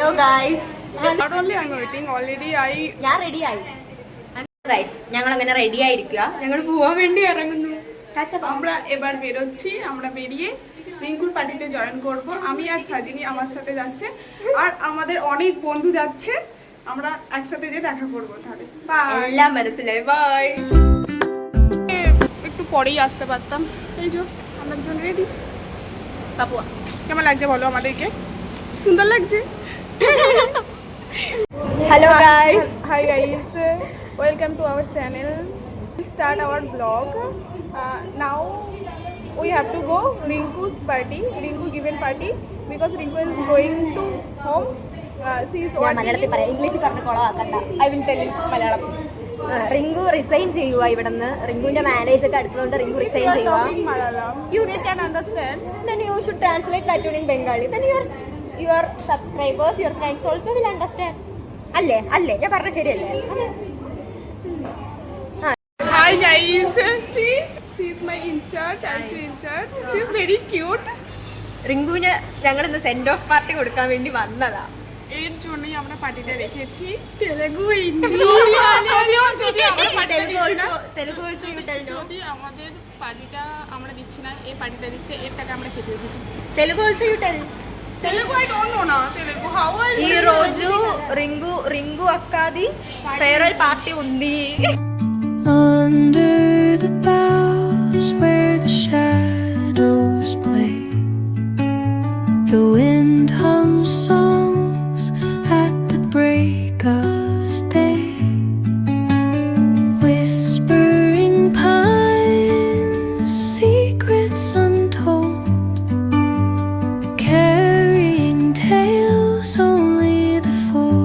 Hello guys, ഞാൻ റെഡിയായി guys. ഞങ്ങൾ അങ്ങനെ റെഡി ആയിരിക്കുക. ഞങ്ങൾ പോവാൻ വേണ്ടി ഇറങ്ങുന്നു. আমরা এবার বেরোচ্ছি, আমরা বেরিয়ে রিঙ্কুর পার্টিতে জয়েন করব। আমি আর সাজিনী আমার সাথে যাচ্ছে, আর আমাদের অনেক বন্ধু যাচ্ছে। আমরা একসাথে যেয়ে দেখা করব। তাহলে এല്ലാം മനസ്സിലായി, বাই। একটু পরেই আসতে পারতাম। এই যে আমরা দুজন রেডি। পাপুয়া কেমন লাগছে বলো আমাদেরকে? সুন্দর লাগছে। Hello guys, hi guys, welcome to our channel. Start our vlog. Now we have to go Rinku's party, Rinku given party, because Rinku is going to home. She is ഞാൻ മലയാളത്തിൽ പറയാം, ഇംഗ്ലീഷിൽ പറഞ്ഞ് കുളവാക്കണ്ട. I will tell in Malayalam. Rinku resign ചെയ്യുക ഇവിടുന്ന്. റിങ്കുവിന്റെ marriage ഒക്കെ അടുത്തതുകൊണ്ട് റിങ്കു റിസൈൻ ചെയ്യുക. You can understand. Then you should translate that in Bengali. Then your subscribers, your friends also will understand. അല്ലേ അല്ലേ ഞാൻ പറഞ്ഞ ശരിയല്ലേ? Hi guys, she is my in charge. Also in charge. She is very cute. റിങ്കുവിന് ഞങ്ങൾ ഇന്ന് send off party കൊടുക്കാൻ വേണ്ടി വന്നതാ. এর জন্যই আমরা পার্টিটা রেখেছি। তেলেগু যদি আমাদের পার্টিটা আমরা দিচ্ছি না, এই পার্টিটা দিচ্ছে, এর টাকা আমরা খেতে এসেছি। Telugu also you tell. Telugu I don't know na Telugu. How are you? ఈ రోజు రింగు అక్కది ఫేర్వెల్ పార్టీ ఉంది. Under the boughs where the shadows play, the wind hums songs at the break of day, whispering pines, secrets untold, carrying tales only the fool.